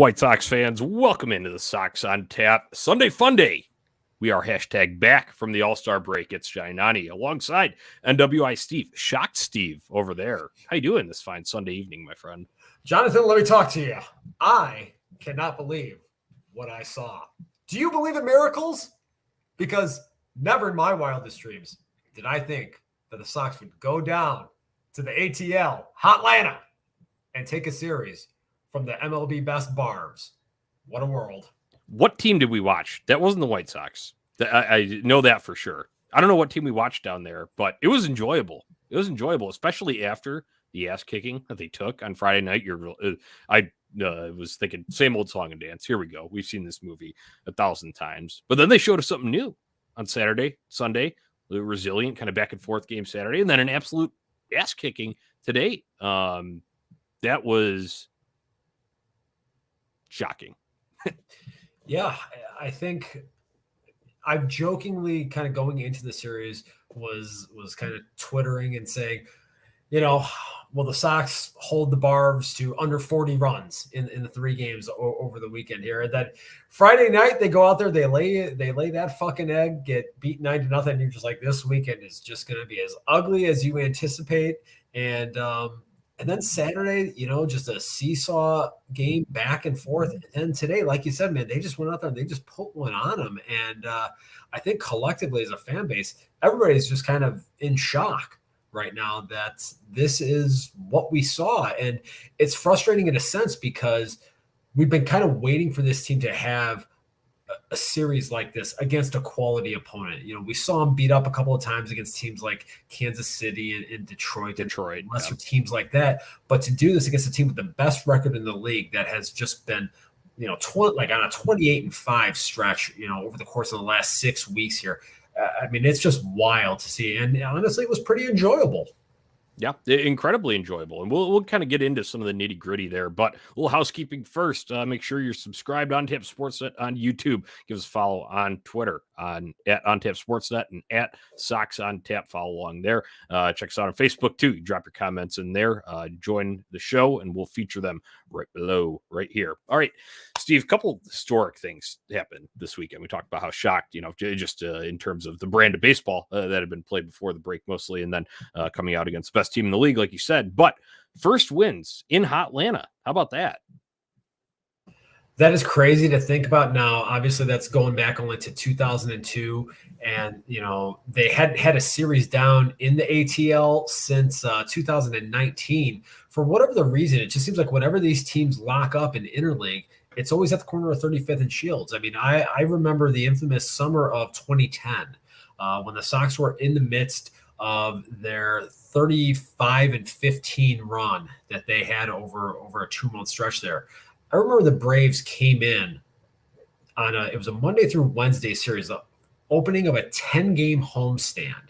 White Sox fans, welcome into the Sox on Tap Sunday Funday. We are hashtag back from the All-Star break. It's Jonnie alongside NWI Steve, Shocked Steve over there. How you doing this fine Sunday evening, my friend? Jonathan, let me talk to you. I cannot believe what I saw. Do you believe in miracles? Because never in my wildest dreams did I think that the Sox would go down to the ATL, Hotlanta, and take a series from the MLB best barbs. What a world. What team did we watch? That wasn't the White Sox. I know that for sure. I don't know what team we watched down there, but it was enjoyable. It was enjoyable, especially after the ass kicking that they took on Friday night. I was thinking, same old song and dance. Here we go. We've seen this movie 1,000 times. But then they showed us something new on Saturday, Sunday, the resilient kind of back and forth game Saturday, and then an absolute ass kicking today. That was shocking. Yeah, I think I've jokingly kind of going into the series was kind of twittering and saying, will the Sox hold the Barbs to under 40 runs in the three games over the weekend here? And then Friday night they go out there, they lay that fucking egg, get beat 9-0, and you're just like, this weekend is just going to be as ugly as you anticipate. And then Saturday, just a seesaw game back and forth. And then today, like you said, man, they just went out there and they just put one on them. And I think collectively as a fan base, everybody's just kind of in shock right now that this is what we saw. And it's frustrating in a sense because we've been kind of waiting for this team to have a series like this against a quality opponent. We saw them beat up a couple of times against teams like Kansas City and Detroit, lesser teams like that. But to do this against a team with the best record in the league that has just been, on a 28-5 stretch, over the course of the last 6 weeks here. It's just wild to see. And honestly, it was pretty enjoyable. Yeah, incredibly enjoyable. And we'll kind of get into some of the nitty gritty there, but a little housekeeping first. Make sure you're subscribed on Tap Sportsnet on YouTube. Give us a follow on Twitter at On Tap Sportsnet and at Sox on Tap. Follow along there. Check us out on Facebook too. You drop your comments in there. Join the show and we'll feature them right below, right here. All right, Steve, a couple historic things happened this weekend. We talked about how shocked, just in terms of the brand of baseball that had been played before the break mostly, and then coming out against the best team in the league, like you said. But first wins in Hotlanta. How about that? That is crazy to think about now. Obviously, that's going back only to 2002. And, they hadn't had a series down in the ATL since 2019. For whatever the reason, it just seems like whenever these teams lock up in interleague, it's always at the corner of 35th and Shields. I remember the infamous summer of 2010 when the Sox were in the midst of their 35-15 run that they had over a 2-month stretch there. I remember the Braves came in it was a Monday through Wednesday series, the opening of a 10-game homestand.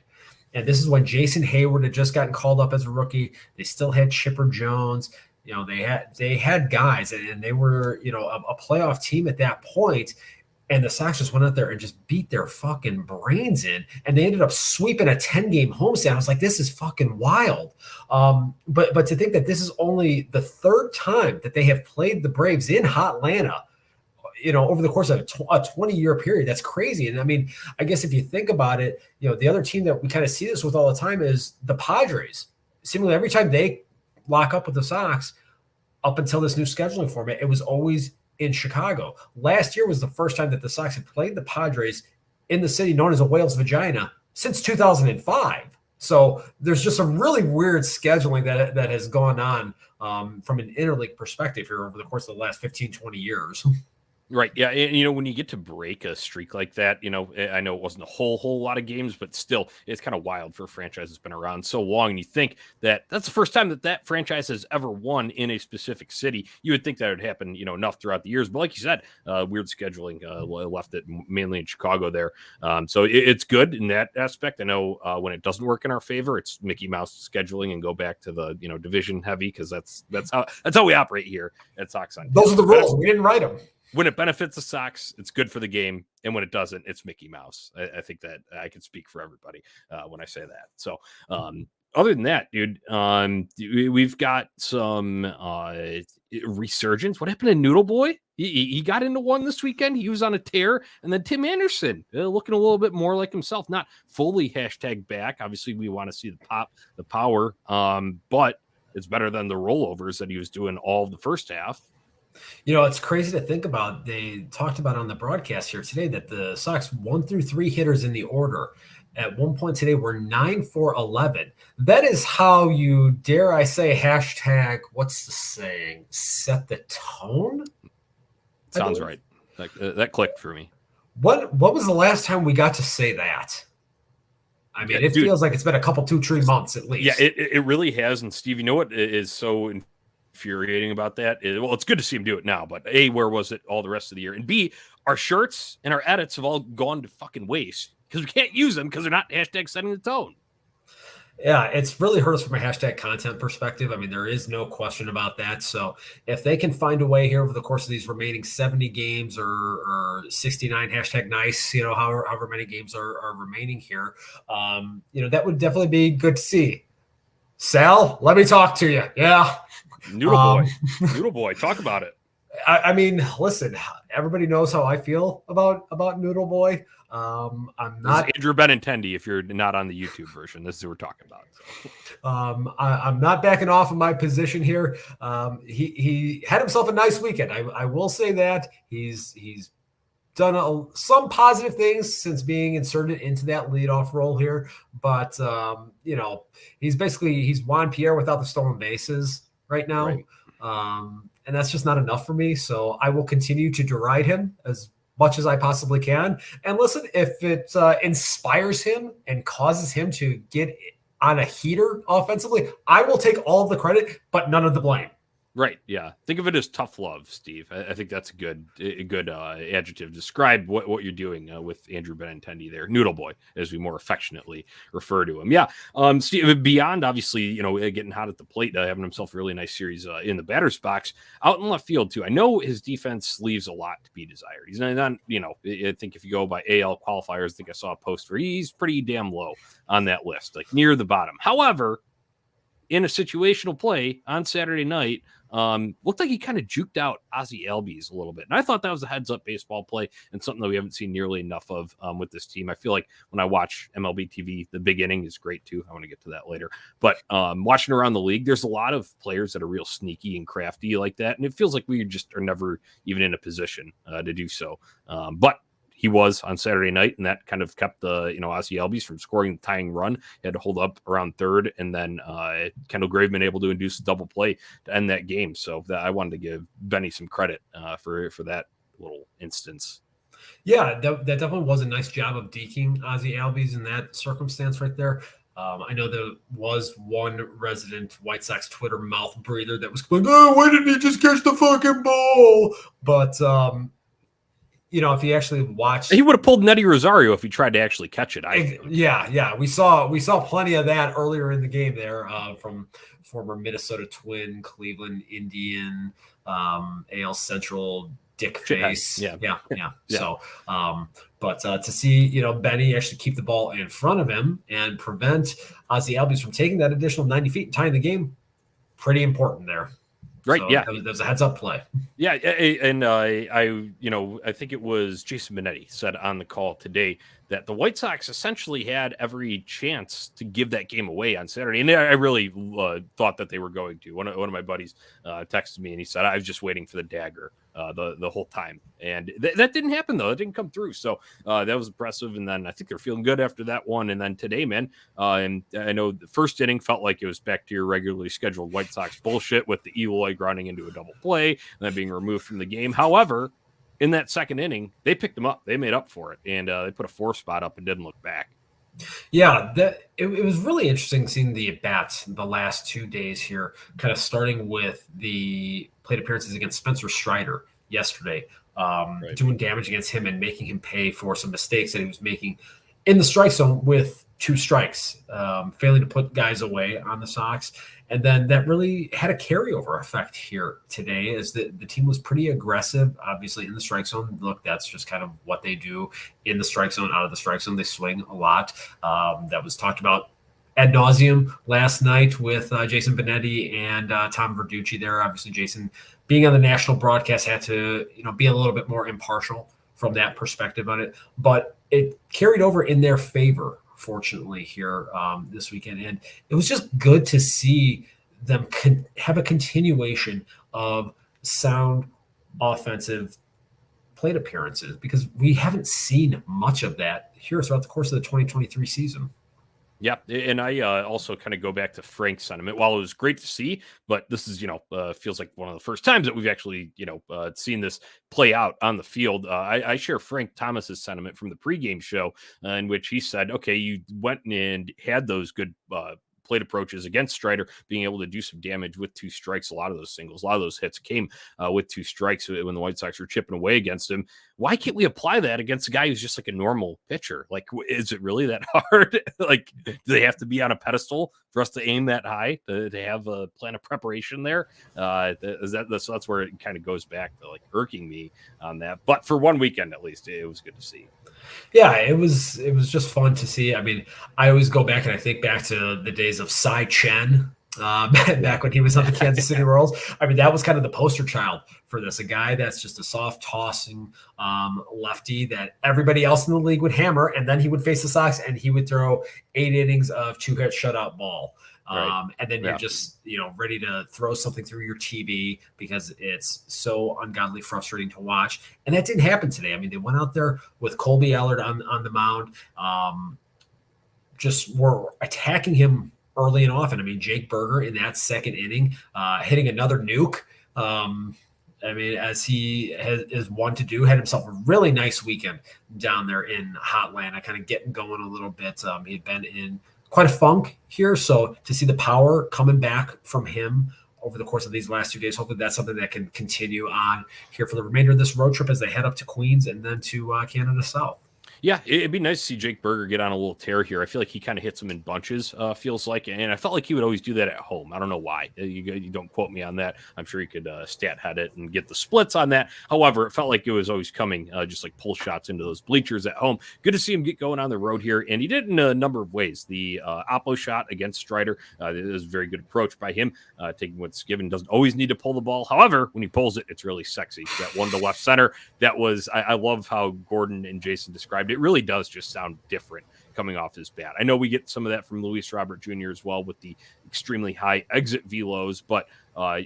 And this is when Jason Hayward had just gotten called up as a rookie. They still had Chipper Jones. They had guys, and they were, a playoff team at that point. And the Sox just went out there and just beat their fucking brains in. And they ended up sweeping a 10-game homestand. I was like, this is fucking wild. But to think that this is only the third time that they have played the Braves in Hotlanta, over the course of a 20-year period, that's crazy. And I guess if you think about it, the other team that we kind of see this with all the time is the Padres. Seemingly every time they lock up with the Sox, up until this new scheduling format, it was always in Chicago. Last year was the first time that the Sox had played the Padres in the city known as a whale's vagina since 2005. So there's just some really weird scheduling that has gone on from an interleague perspective here over the course of the last 15, 20 years. Right. Yeah. And, when you get to break a streak like that, I know it wasn't a whole lot of games, but still, it's kind of wild for a franchise that's been around so long. And you think that that's the first time that franchise has ever won in a specific city. You would think that would happen, enough throughout the years. But like you said, weird scheduling left it mainly in Chicago there. So it's good in that aspect. I know when it doesn't work in our favor, it's Mickey Mouse scheduling and go back to the, division heavy, because that's how we operate here at Sox on. Those are the rules. We didn't write them. When it benefits the Sox, it's good for the game. And when it doesn't, it's Mickey Mouse. I think that I can speak for everybody when I say that. So other than that, dude, we've got some resurgence. What happened to Noodle Boy? He got into one this weekend. He was on a tear, and then Tim Anderson looking a little bit more like himself, not fully hashtag back. Obviously, we want to see the pop, the power, but it's better than the rollovers that he was doing all of the first half. It's crazy to think about. They talked about on the broadcast here today that the Sox 1 through 3 hitters in the order at one point today were 9 for 11. That is how you, dare I say, hashtag, what's the saying? Set the tone? Sounds right. That clicked for me. What was the last time we got to say that? I mean, it feels like it's been a couple 2-3 months at least. Yeah, it really has. And Steve, you know what is so infuriating about that? Well, it's good to see him do it now, but A, where was it all the rest of the year? And B, our shirts and our edits have all gone to fucking waste because we can't use them because they're not hashtag setting the tone. Yeah, it's really hurt us from a hashtag content perspective. I mean, there is no question about that. So if they can find a way here over the course of these remaining 70 games or 69 hashtag nice, however many games are remaining here, that would definitely be good to see. Sal, let me talk to you. Yeah. Noodle Boy, talk about it. I mean, listen, everybody knows how I feel about Noodle Boy. I'm not Andrew Benintendi. If you're not on the YouTube version, this is what we're talking about. So. I'm not backing off of my position here. He had himself a nice weekend. I will say that he's done some positive things since being inserted into that leadoff role here. But he's Juan Pierre without the stolen bases right now. Right. And that's just not enough for me. So I will continue to deride him as much as I possibly can. And listen, if it inspires him and causes him to get on a heater offensively, I will take all of the credit, but none of the blame. Right. Yeah. Think of it as tough love, Steve. I think that's a good adjective. Describe what you're doing with Andrew Benintendi there. Noodle Boy, as we more affectionately refer to him. Yeah. Steve, beyond obviously, getting hot at the plate, having himself a really nice series in the batter's box, out in left field too. I know his defense leaves a lot to be desired. He's not, I think if you go by AL qualifiers, I think I saw a post where he's pretty damn low on that list, like near the bottom. However, in a situational play on Saturday night, looked like he kind of juked out Ozzie Albies a little bit. And I thought that was a heads-up baseball play and something that we haven't seen nearly enough of with this team. I feel like when I watch MLB TV, the big inning is great too. I want to get to that later. But watching around the league, there's a lot of players that are real sneaky and crafty like that. And it feels like we just are never even in a position to do so. But he was on Saturday night, and that kind of kept the Ozzie Albies from scoring the tying run. He had to hold up around third, and then Kendall Graveman able to induce a double play to end that game. So I wanted to give Benny some credit for that little instance. Yeah, that definitely was a nice job of deking Ozzie Albies in that circumstance right there. I know there was one resident White Sox Twitter mouth breather that was going, "Oh, why didn't he just catch the fucking ball?" But if you actually watch, he would have pulled Nettie Rosario if he tried to actually catch it. I think. Yeah, we saw plenty of that earlier in the game there from former Minnesota Twin, Cleveland Indian, AL Central Dick Face. Yeah. So, but to see Benny actually keep the ball in front of him and prevent Ozzie Albies from taking that additional 90 feet and tying the game, pretty important there. Right. So yeah. There's a heads up play. Yeah. And I think it was Jason Benetti said on the call today that the White Sox essentially had every chance to give that game away on Saturday. And I really thought that they were going to. One of my buddies texted me and he said, I was just waiting for the dagger the whole time. And that didn't happen, though. It didn't come through. So that was impressive. And then I think they're feeling good after that one. And then today, man, and I know the first inning felt like it was back to your regularly scheduled White Sox bullshit with the Eloy grounding into a double play and then being removed from the game. However, in that second inning, they picked them up. They made up for it, and they put a 4 spot up and didn't look back. Yeah, it was really interesting seeing the at-bats the last 2 days here, kind of starting with the plate appearances against Spencer Strider yesterday, right, doing damage against him and making him pay for some mistakes that he was making in the strike zone with 2 strikes, failing to put guys away on the Sox. And then that really had a carryover effect here today as the team was pretty aggressive, obviously, in the strike zone. Look, that's just kind of what they do in the strike zone, out of the strike zone. They swing a lot. That was talked about ad nauseum last night with Jason Benetti and Tom Verducci there. Obviously, Jason being on the national broadcast had to, be a little bit more impartial from that perspective on it, but it carried over in their favor, fortunately, here this weekend. And it was just good to see them have a continuation of sound offensive plate appearances, because we haven't seen much of that here throughout the course of the 2023 season. Yeah, and I also kind of go back to Frank's sentiment. While it was great to see, but this is, feels like one of the first times that we've actually, seen this play out on the field. I share Frank Thomas's sentiment from the pregame show, in which he said, okay, you went and had those good plate approaches against Strider, being able to do some damage with 2 strikes. A lot of those singles, a lot of those hits came with 2 strikes when the White Sox were chipping away against him. Why can't we apply that against a guy who's just like a normal pitcher? Like, is it really that hard? Like, do they have to be on a pedestal for us to aim that high to have a plan of preparation there? So that's where it kind of goes back to like irking me on that. But for one weekend, at least, it was good to see. Yeah, it was just fun to see. I mean, I always go back and I think back to the days of Cy Chen, back when he was on the Kansas City Royals. I mean, that was kind of the poster child for this, a guy that's just a soft tossing lefty that everybody else in the league would hammer, and then he would face the Sox and he would throw 8 innings of 2-hit shutout ball. Right. And then you're just, ready to throw something through your TV because it's so ungodly frustrating to watch. And that didn't happen today. I mean, they went out there with Colby Allard on the mound, just were attacking him early and often. I mean, Jake Berger in that second inning, hitting another nuke. I mean, as he is one to do, had himself a really nice weekend down there in Hotlanta, kind of getting going a little bit. He had been in quite a funk here. So to see the power coming back from him over the course of these last 2 days, hopefully that's something that can continue on here for the remainder of this road trip as they head up to Queens and then to Canada South. Yeah, it'd be nice to see Jake Berger get on a little tear here. I feel like he kind of hits them in bunches, feels like, and I felt like he would always do that at home. I don't know why. You don't quote me on that. I'm sure he could stat head it and get the splits on that. However, it felt like it was always coming just like pull shots into those bleachers at home. Good to see him get going on the road here, and he did it in a number of ways. The oppo shot against Strider, it was a very good approach by him, taking what's given. Doesn't always need to pull the ball. However, when he pulls it, it's really sexy. That one to left center, that was, I love how Gordon and Jason described it. It really does just sound different coming off his bat. I know we get some of that from Luis Robert Jr. as well with the extremely high exit velos, but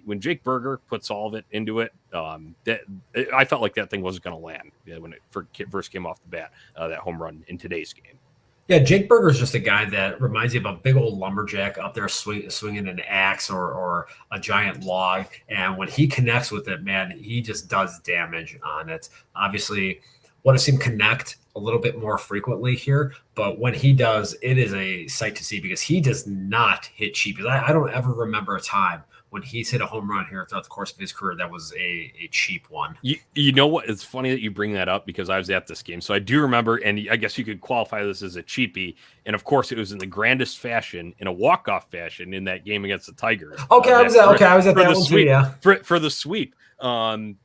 when Jake Berger puts all of it into it, I felt like that thing wasn't going to land when it first came off the bat, that home run in today's game. Yeah, Jake Berger is just a guy that reminds you of a big old lumberjack up there swinging an axe or a giant log. And when he connects with it, man, he just does damage on it. Obviously, want to see him connect a little bit more frequently here, but when he does, it is a sight to see because he does not hit cheapies. I don't ever remember a time when he's hit a home run here throughout the course of his career that was a cheap one. You know what? It's funny that you bring that up because I was at this game, so I do remember, and I guess you could qualify this as a cheapie. And of course, it was in the grandest fashion, in a walk-off fashion, in that game against the Tigers. Okay, I was at that one sweep, too. Yeah, for the sweep.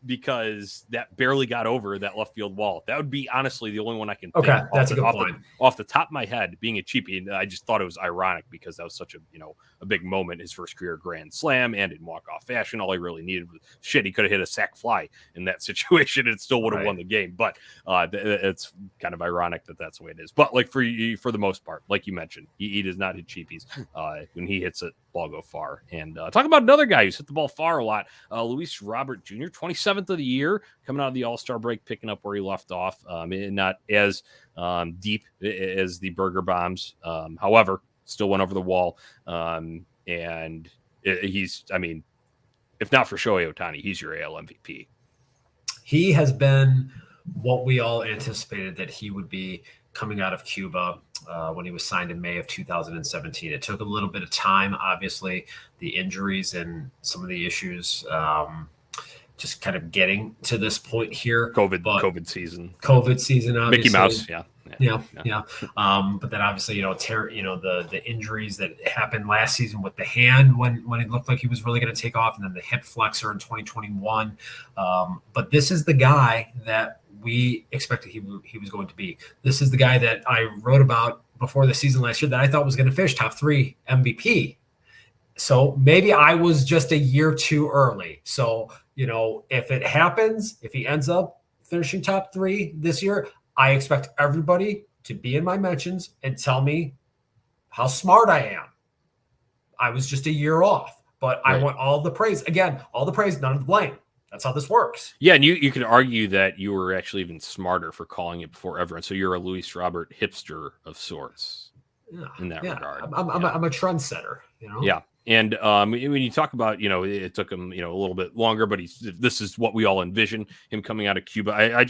Because that barely got over that left field wall. That would be honestly the only one I can think that's a good point. Off the top of my head, being a cheapie, and I just thought it was ironic because that was such a big moment, his first career grand slam, and in walk-off fashion. All he really needed was he could have hit a sac fly in that situation and still would have won the game. But it's kind of ironic that that's the way it is. But like for the most part, like you mentioned, he does not hit cheapies. When he hits it, ball go far. And talk about another guy who's hit the ball far a lot, Luis Robert Jr., 27th of the year, coming out of the All-Star break, picking up where he left off, and not as deep as the Berger bombs. However, still went over the wall. And he's, I mean, if not for Shohei Ohtani, he's your AL MVP. He has been what we all anticipated that he would be coming out of Cuba when he was signed in May of 2017. It took a little bit of time, obviously, the injuries and some of the issues just kind of getting to this point here. COVID season, obviously. Mickey Mouse, yeah. But then obviously, the injuries that happened last season with the hand when it looked like he was really going to take off, and then the hip flexor in 2021. But this is the guy that we expected he was going to be. This is the guy that I wrote about before the season last year that I thought was going to finish top 3 MVP. So maybe I was just a year too early. So, if it happens, if he ends up finishing top 3 this year, I expect everybody to be in my mentions and tell me how smart I am. I was just a year off, but I want all the praise. Again, all the praise, none of the blame. That's how this works. Yeah, and you could argue that you were actually even smarter for calling it before everyone. So you're a Luis Robert hipster of sorts in that regard. I'm a trendsetter, Yeah. And when you talk about, it took him, a little bit longer, but this is what we all envision him coming out of Cuba. I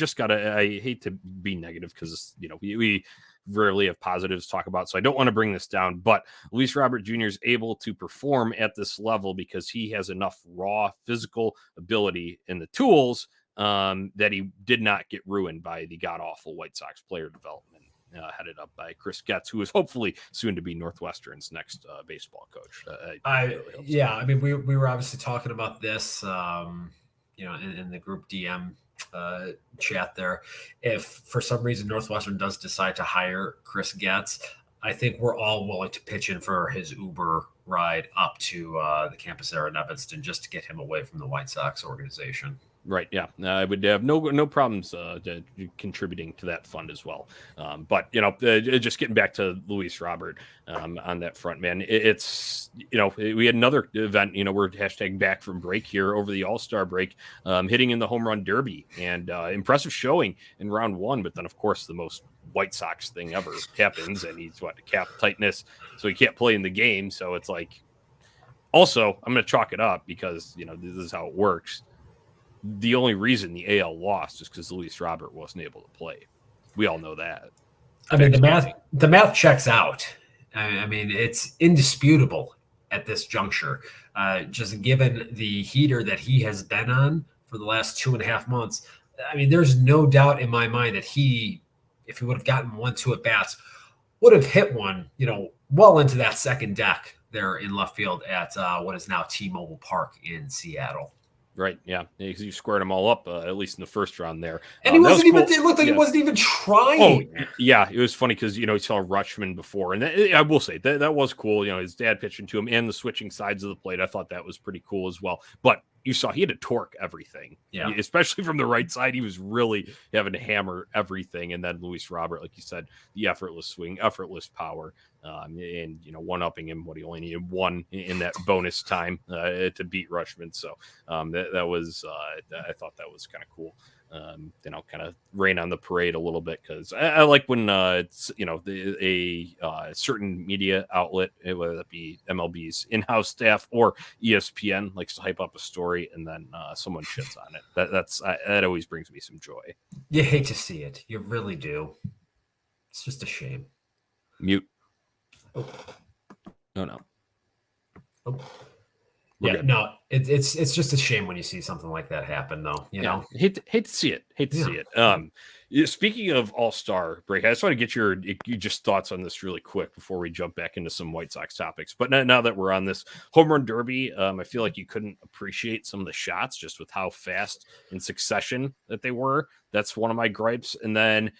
hate to be negative because, we rarely have positives to talk about. So I don't want to bring this down, but Luis Robert Jr. is able to perform at this level because he has enough raw physical ability and the tools that he did not get ruined by the god awful White Sox player development. Headed up by Chris Getz, who is hopefully soon to be Northwestern's next baseball coach. We were obviously talking about this, in the group DM chat there. If for some reason Northwestern does decide to hire Chris Getz, I think we're all willing to pitch in for his Uber ride up to the campus there in Evanston just to get him away from the White Sox organization. Right. Yeah. I would have no problems contributing to that fund as well. But, just getting back to Luis Robert on that front, man, it's, we had another event, we're hashtag back from break here over the All-Star break, hitting in the home run derby and impressive showing in round 1. But then, of course, the most White Sox thing ever happens. And he's calf tightness. So he can't play in the game. So it's like, also, I'm going to chalk it up because, this is how it works. The only reason the AL lost is because Luis Robert wasn't able to play. We all know that. I mean, the math checks out. I mean, it's indisputable at this juncture. Just given the heater that he has been on for the last 2.5 months, I mean, there's no doubt in my mind that if he would have gotten 1-2 at bats, would have hit one, well into that second deck there in left field at what is now T-Mobile Park in Seattle. Right. Yeah. You squared them all up, at least in the first round there. And he wasn't even, it looked like he wasn't even trying. Oh, yeah. It was funny because, he saw Rutschman before. And I will say that was cool. His dad pitching to him and the switching sides of the plate. I thought that was pretty cool as well. But you saw he had to torque everything. Yeah. Especially from the right side. He was really having to hammer everything. And then Luis Robert, like you said, the effortless swing, effortless power. And one-upping him, he only needed one in that bonus time to beat Rutschman. So that was I thought that was kind of cool. Kind of rain on the parade a little bit because I like when it's a certain media outlet, whether that be MLB's in-house staff or ESPN, likes to hype up a story and then someone shits on it. That always brings me some joy. You hate to see it, you really do. It's just a shame. Mute. Oh no. Oh. Yeah, no, it's just a shame when you see something like that happen, though. You know, hate to see it. See it. Speaking of All-Star break, I just want to get your just thoughts on this really quick before we jump back into some White Sox topics. But now that we're on this home run derby, I feel like you couldn't appreciate some of the shots just with how fast in succession that they were. That's one of my gripes. And then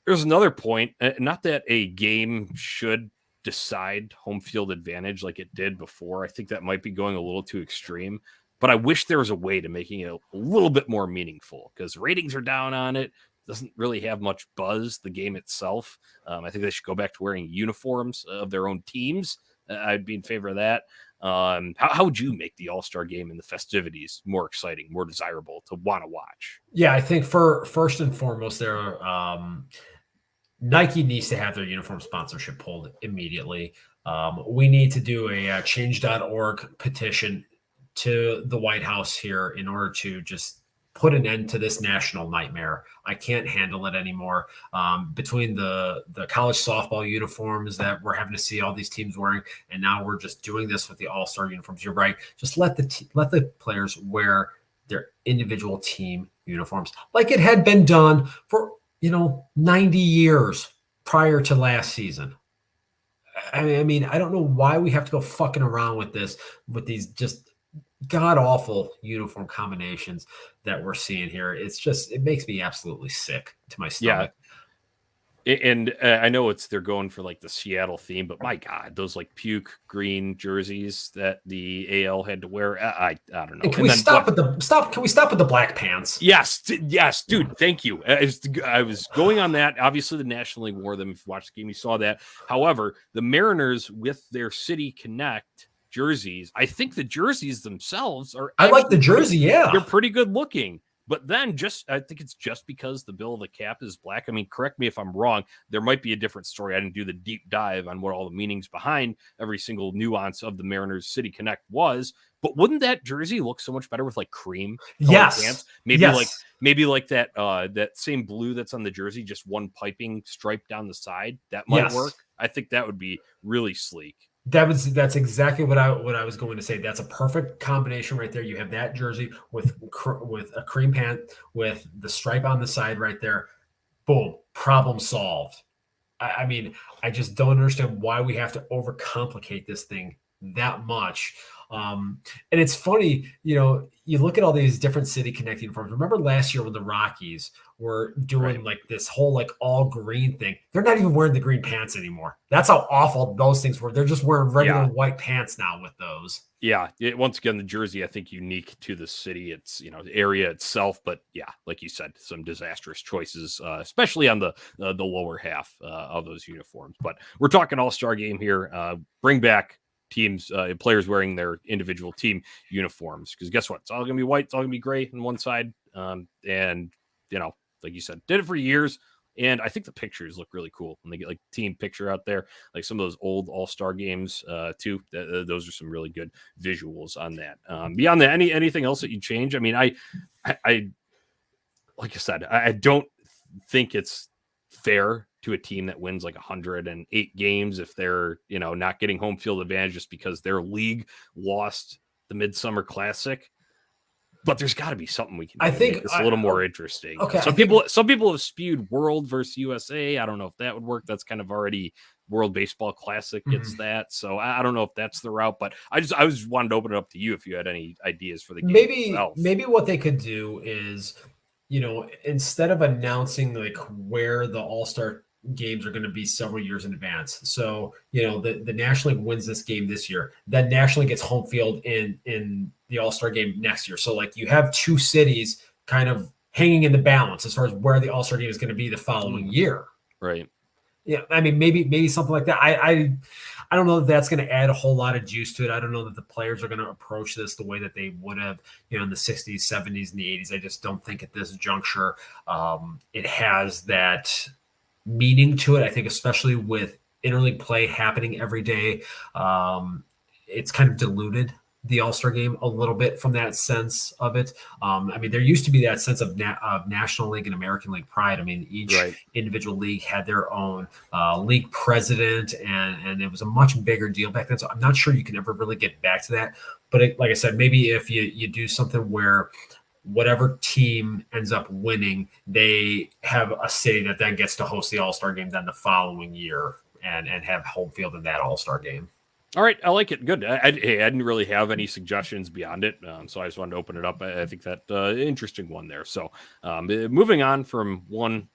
there's another point. Not that a game should decide home field advantage like it did before. I think that might be going a little too extreme, but I wish there was a way to making it a little bit more meaningful because ratings are down on it. Doesn't really have much buzz, the game itself. I think they should go back to wearing uniforms of their own teams. I'd be in favor of that. How would you make the All-Star game and the festivities more exciting, more desirable to want to watch? Yeah, I think for first and foremost, there Nike needs to have their uniform sponsorship pulled immediately. We need to do a change.org petition to the White House here in order to just put an end to this national nightmare. I can't handle it anymore. Between the college softball uniforms that we're having to see all these teams wearing, and now we're just doing this with the All-Star uniforms. You're right. Just let the players wear their individual team uniforms like it had been done for 90 years prior to last season. I mean, I don't know why we have to go fucking around with these just god awful uniform combinations that we're seeing here. It makes me absolutely sick to my stomach. And I know they're going for like the Seattle theme, but my God, those like puke green jerseys that the AL had to wear. I don't know. And can And we then stop with the stop? Can we stop with the black pants? yes, dude. Thank you. I was going on that. Obviously, the National League wore them. If you watched the game, you saw that. However, the Mariners with their City Connect jerseys, I think the jerseys themselves are I like the actually jersey. they're Yeah. pretty good looking. But then I think it's just because the bill of the cap is black. I mean, correct me if I'm wrong. There might be a different story. I didn't do the deep dive on what all the meanings behind every single nuance of the Mariners City Connect was. But wouldn't that jersey look so much better with like cream colored pants? Yes. Maybe Yes. like that same blue that's on the jersey, just one piping stripe down the side. That might work. Yes. I think that would be really sleek. That's exactly what I was going to say. That's a perfect combination right there. You have that jersey with a cream pant with the stripe on the side right there. Boom, problem solved. I mean, I just don't understand why we have to overcomplicate this thing that much. And it's funny, you look at all these different city connecting uniforms. Remember last year when the Rockies were doing Right. like this whole like all green thing? They're not even wearing the green pants anymore. That's how awful those things were. They're just wearing regular Yeah. white pants now with those. Yeah, once again, the jersey, I think, unique to the city. It's the area itself, but yeah, like you said, some disastrous choices, especially on the lower half of those uniforms. But we're talking All-Star game here. Bring back teams, players wearing their individual team uniforms, because guess what? It's all gonna be white. It's all gonna be gray on one side, and like you said, did it for years. And I think the pictures look really cool when they get like team picture out there, like some of those old All-Star games too. Those are some really good visuals on that. Beyond that, anything else that you change? I mean, I like I said, I don't think it's fair to a team that wins like 108 games if they're not getting home field advantage just because their league lost the Midsummer Classic. But there's got to be something we can do I to make think this a little more interesting. okay. Some people have spewed World versus USA. I don't know if that would work. That's kind of already World Baseball Classic gets that. So I don't know if that's the route. But I was wanted to open it up to you if you had any ideas for the game itself. Maybe what they could do is, instead of announcing like where the All-Star games are going to be several years in advance. So, the National League wins this game this year, then National League gets home field in the All-Star game next year. So like you have two cities kind of hanging in the balance as far as where the All-Star game is going to be the following year. Right. Yeah. I mean, maybe something like that. I don't know that that's going to add a whole lot of juice to it. I don't know that the players are going to approach this the way that they would have, in the 60s, 70s, and the 80s. I just don't think at this juncture it has that meaning to it. I think especially with interleague play happening every day, it's kind of diluted the All-Star game a little bit from that sense of it. I mean, there used to be that sense of National League and American League pride. I mean, each individual league had their own league president, and it was a much bigger deal back then. So I'm not sure you can ever really get back to that. But like I said, maybe if you do something where whatever team ends up winning, they have a city that then gets to host the All-Star game then the following year and have home field in that All-Star game. All right, I like it. Good. I didn't really have any suggestions beyond it, so I just wanted to open it up. I think that interesting one there. So, moving on from one,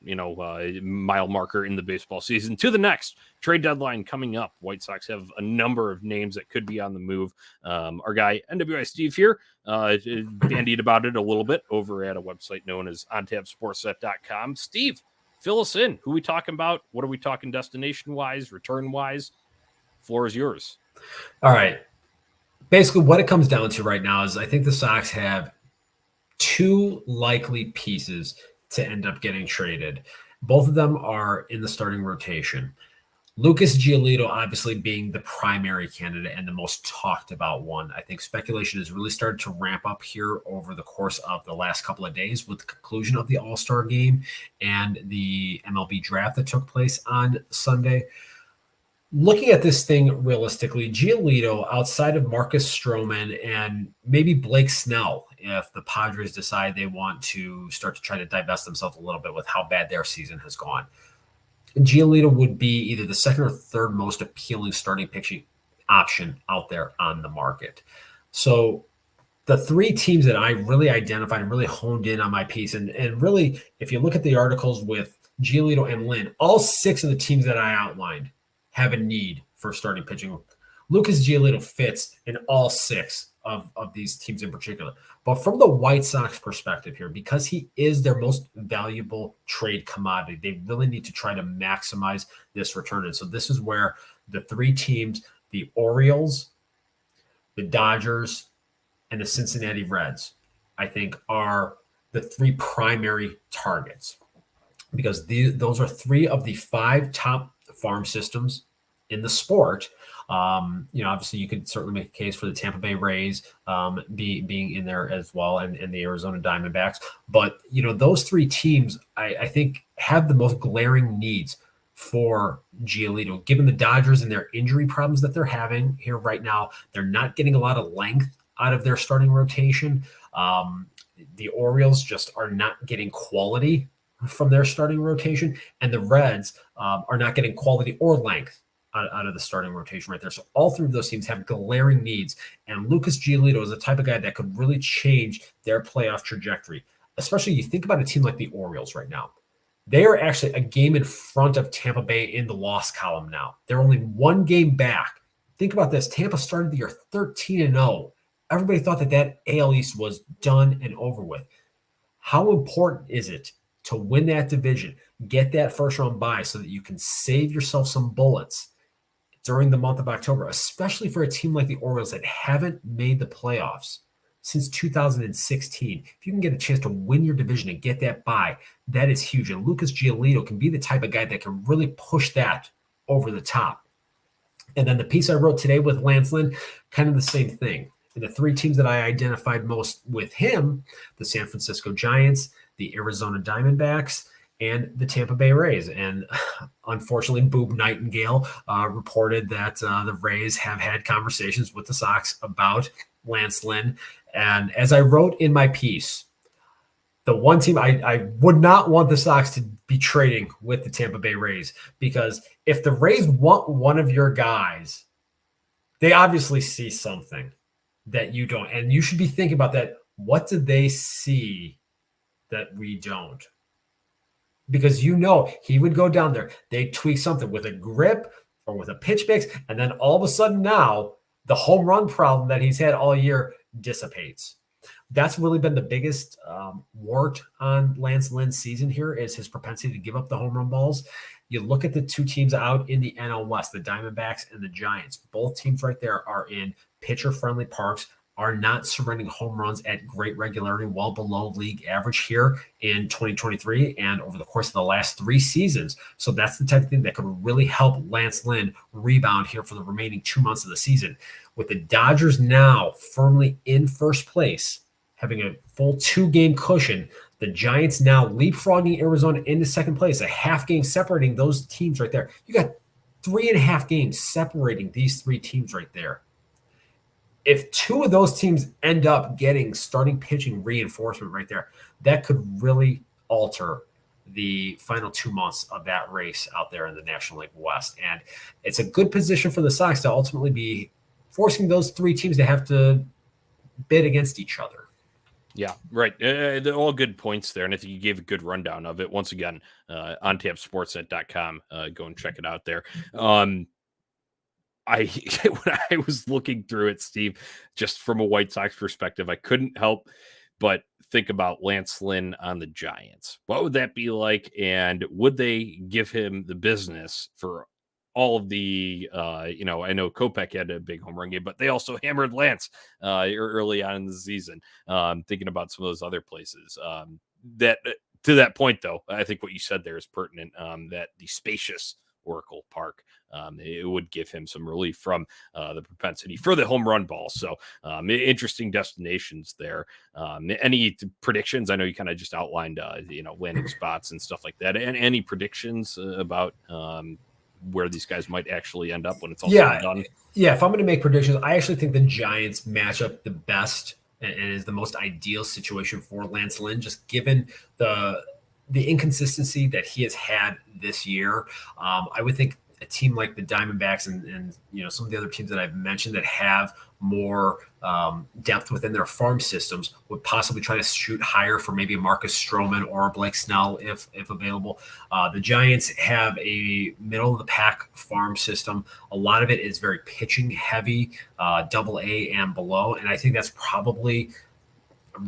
mile marker in the baseball season to the next trade deadline coming up. White Sox have a number of names that could be on the move. Our guy NWI Steve here bandied about it a little bit over at a website known as ontapsportsnet.com. Steve, fill us in. Who are we talking about? What are we talking destination wise, return wise? Floor is yours. All right. Basically, what it comes down to right now is I think the Sox have two likely pieces to end up getting traded. Both of them are in the starting rotation. Lucas Giolito obviously being the primary candidate and the most talked about one. I think speculation has really started to ramp up here over the course of the last couple of days with the conclusion of the All-Star game and the MLB draft that took place on Sunday. Looking at this thing realistically, Giolito, outside of Marcus Stroman and maybe Blake Snell, if the Padres decide they want to start to try to divest themselves a little bit with how bad their season has gone, Giolito would be either the second or third most appealing starting pitching option out there on the market. So the three teams that I really identified and really honed in on my piece, and really, if you look at the articles with Giolito and Lynn, all six of the teams that I outlined have a need for starting pitching. Lucas Giolito fits in all six of these teams in particular. But from the White Sox perspective here, because he is their most valuable trade commodity, they really need to try to maximize this return. And so this is where the three teams, the Orioles, the Dodgers, and the Cincinnati Reds, I think, are the three primary targets, because those are three of the five top farm systems in the sport. Obviously, you could certainly make a case for the Tampa Bay Rays being in there as well, and the Arizona Diamondbacks. But those three teams, I think, have the most glaring needs for Giolito, given the Dodgers and their injury problems that they're having here right now. They're not getting a lot of length out of their starting rotation. The Orioles just are not getting quality from their starting rotation, and the Reds are not getting quality or length out of the starting rotation right there. So all three of those teams have glaring needs, and Lucas Giolito is the type of guy that could really change their playoff trajectory. Especially, you think about a team like the Orioles right now. They are actually a game in front of Tampa Bay in the loss column now. They're only one game back. Think about this. Tampa started the year 13-0. Everybody thought that AL East was done and over with. How important is it to win that division, get that first round bye so that you can save yourself some bullets during the month of October, especially for a team like the Orioles that haven't made the playoffs since 2016. If you can get a chance to win your division and get that bye, that is huge. And Lucas Giolito can be the type of guy that can really push that over the top. And then the piece I wrote today with Lance Lynn, kind of the same thing. And the three teams that I identified most with him, the San Francisco Giants, the Arizona Diamondbacks, and the Tampa Bay Rays. And unfortunately, Boob Nightingale reported that the Rays have had conversations with the Sox about Lance Lynn. And as I wrote in my piece, the one team I would not want the Sox to be trading with the Tampa Bay Rays, because if the Rays want one of your guys, they obviously see something that you don't. And you should be thinking about that. What do they see that we don't? Because he would go down there, they'd tweak something with a grip or with a pitch mix, and then all of a sudden now the home run problem that he's had all year dissipates. That's really been the biggest wart on Lance Lynn's season here, is his propensity to give up the home run balls. You look at the two teams out in the NL West, the Diamondbacks and the Giants. Both teams right there are in pitcher-friendly parks, are not surrendering home runs at great regularity, well below league average here in 2023 and over the course of the last 3 seasons. So that's the type of thing that could really help Lance Lynn rebound here for the remaining 2 months of the season. With the Dodgers now firmly in first place, having a full 2-game cushion, the Giants now leapfrogging Arizona into second place, a half game separating those teams right there. You got 3.5 games separating these 3 teams right there. If 2 of those teams end up getting starting pitching reinforcement right there, that could really alter the final 2 months of that race out there in the National League West. And it's a good position for the Sox to ultimately be forcing those 3 teams to have to bid against each other. Yeah, right. They're all good points there. And I think you gave a good rundown of it. Once again, on tapsportsnet.com, go and check it out there. When I was looking through it, Steve, just from a White Sox perspective, I couldn't help but think about Lance Lynn on the Giants. What would that be like? And would they give him the business for all of the, I know Kopech had a big home run game, but they also hammered Lance early on in the season. Thinking about some of those other places. To that point, though, I think what you said there is pertinent, that the spacious Oracle Park, it would give him some relief from the propensity for the home run ball. So interesting destinations there. Any predictions? I know you kind of just outlined, landing spots and stuff like that. And any predictions about where these guys might actually end up when it's all done? Yeah, if I'm going to make predictions, I actually think the Giants match up the best and is the most ideal situation for Lance Lynn, just given the inconsistency that he has had this year. I would think a team like the Diamondbacks and some of the other teams that I've mentioned that have more depth within their farm systems, would possibly try to shoot higher for maybe a Marcus Stroman or a Blake Snell if available. The Giants have a middle of the pack farm system. A lot of it is very pitching heavy, double A and below. And I think that's probably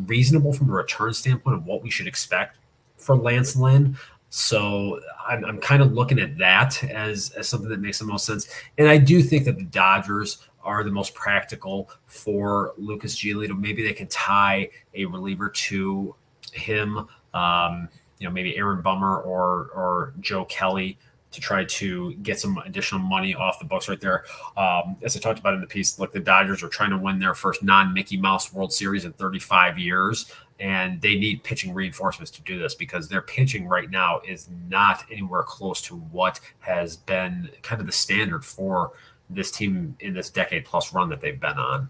reasonable from a return standpoint of what we should expect for Lance Lynn. So I'm kind of looking at that as something that makes the most sense. And I do think that the Dodgers are the most practical for Lucas Giolito. Maybe they can tie a reliever to him, maybe Aaron Bummer or Joe Kelly to try to get some additional money off the books right there. As I talked about in the piece, look, the Dodgers are trying to win their first non-Mickey Mouse World Series in 35 years, and they need pitching reinforcements to do this because their pitching right now is not anywhere close to what has been kind of the standard for this team in this decade-plus run that they've been on.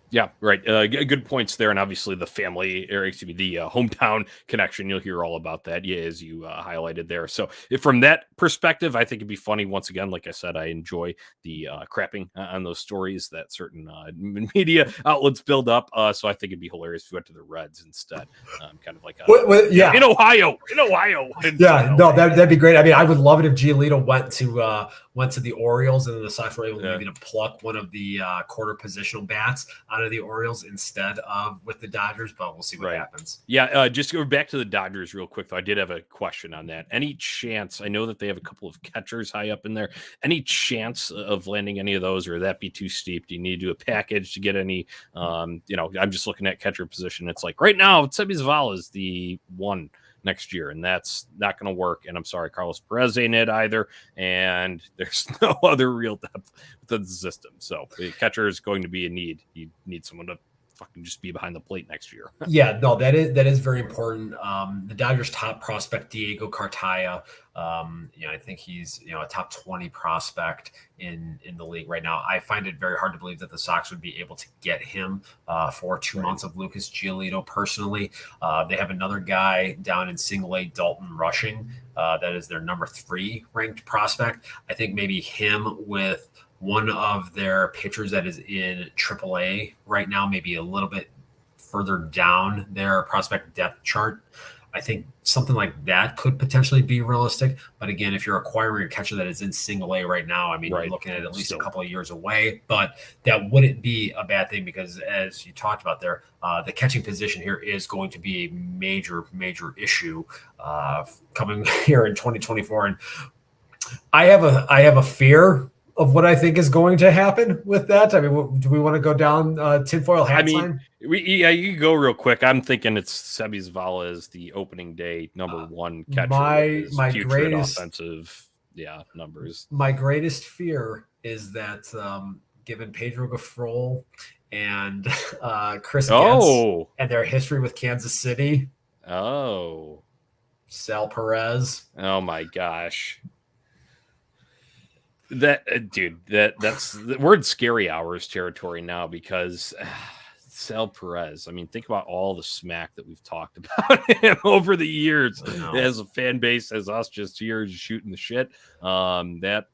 Yeah, right. Good points there, and obviously the family, or excuse me, the hometown connection. You'll hear all about that, as you highlighted there. So, from that perspective, I think it'd be funny. Once again, like I said, I enjoy the crapping on those stories that certain media outlets build up. So I think it'd be hilarious if we went to the Reds instead, kind of like in Ohio. That'd be great. I mean, I would love it if Giolito went to the Orioles and then the Sox were able maybe to pluck one of the quarter positional bats out of the Orioles instead of with the Dodgers, but we'll see what happens. Yeah, just go back to the Dodgers real quick, though. I did have a question on that. Any chance, I know that they have a couple of catchers high up in there, any chance of landing any of those, or would that be too steep? Do you need to do a package to get any, I'm just looking at catcher position. It's like right now, Seby Zavala is the one next year, and that's not going to work. And I'm sorry, Carlos Perez ain't it either, and there's no other real depth within the system. So the catcher is going to be a need. You need someone to fucking just be behind the plate next year. That is very important. The Dodgers' top prospect, Diego Cartaya, I think he's a top 20 prospect in the league right now. I find it very hard to believe that the Sox would be able to get him for 2 months of Lucas Giolito personally. They have another guy down in single A, Dalton Rushing. That is their number 3 ranked prospect. I think maybe him with one of their pitchers that is in AAA right now, maybe a little bit further down their prospect depth chart. I think something like that could potentially be realistic. But again, if you're acquiring a catcher that is in single A right now, I mean, you're looking at least a couple of years away, but that wouldn't be a bad thing because as you talked about there, the catching position here is going to be a major, major issue coming here in 2024. And I have a fear of what I think is going to happen with that. I mean, do we want to go down tinfoil hat time? You can go real quick. I'm thinking it's Seby Zavala as the opening day number 1 catcher. My future greatest offensive, numbers. My greatest fear is that given Pedro Gefrol and Chris Getz and their history with Kansas City. Sal Perez. Oh my gosh. That's we're in scary hours territory now because Sal Perez. I mean, think about all the smack that we've talked about him over the years as a fan base, as us just here shooting the shit. That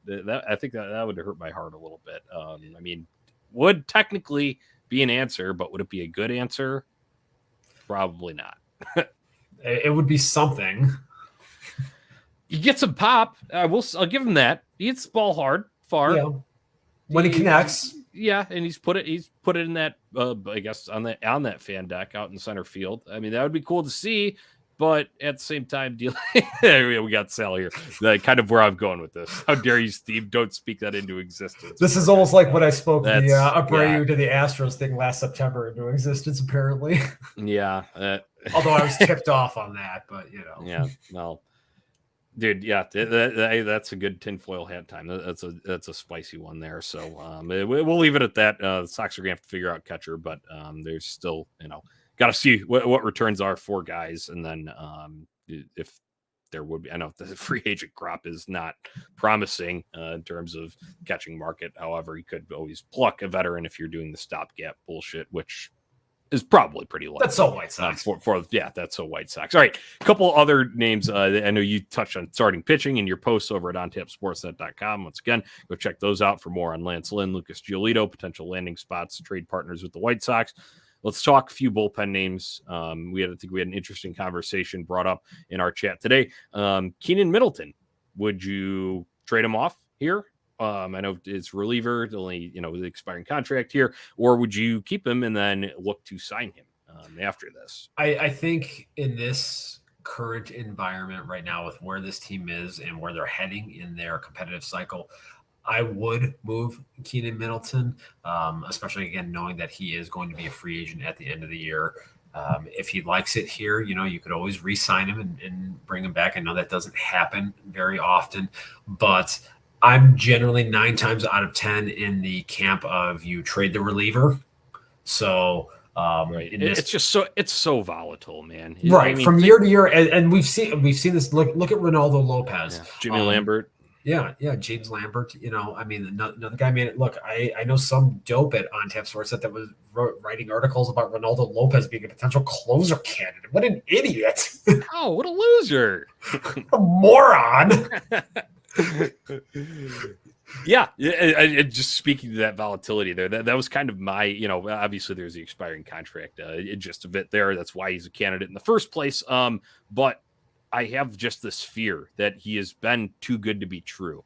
I think that would hurt my heart a little bit. I mean, would technically be an answer, but would it be a good answer? Probably not. It would be something. You get some pop. I'll give him that. He hits the ball hard, far. Yeah. When he connects. Yeah, and he's put it in that I guess on that fan deck out in center field. I mean, that would be cool to see, but at the same time, we got Sal here. Kind of where I'm going with this. How dare you, Steve? Don't speak that into existence. This is almost like when I spoke the Abreu to the Astros thing last September into existence, apparently. Yeah. Although I was tipped off on that, but Yeah, no. Dude, yeah, that's a good tinfoil hat time. That's a spicy one there. So we'll leave it at that. The Sox are gonna have to figure out catcher, but there's still got to see what returns are for guys, and then if there would be. I know the free agent crop is not promising in terms of catching market. However, you could always pluck a veteran if you're doing the stopgap bullshit, which is probably pretty likely. That's so White Sox. That's so White Sox. All right, a couple other names. I know you touched on starting pitching in your posts over at ontapsportsnet.com. Once again, go check those out for more on Lance Lynn, Lucas Giolito, potential landing spots, trade partners with the White Sox. Let's talk a few bullpen names. I think we had an interesting conversation brought up in our chat today. Keenan Middleton, would you trade him off here? I know it's reliever, only the expiring contract here, or would you keep him and then look to sign him after this? I think in this current environment right now, with where this team is and where they're heading in their competitive cycle, I would move Keenan Middleton, especially again knowing that he is going to be a free agent at the end of the year. If he likes it here, you could always re-sign him and bring him back. I know that doesn't happen very often, but I'm generally 9 times out of 10 in the camp of you trade the reliever. So right. It's so volatile, man. Right. From year to year. And we've seen this. Look at Ronaldo Lopez. Yeah. Jimmy Lambert. Yeah, James Lambert. Another guy. Man, look, I know some dope at On Tap Sports that was writing articles about Ronaldo Lopez being a potential closer candidate. What an idiot! Oh, what a loser! A moron. Yeah, just speaking to that volatility there, that was kind of my, obviously there's the expiring contract, just a bit there. That's why he's a candidate in the first place. But I have just this fear that he has been too good to be true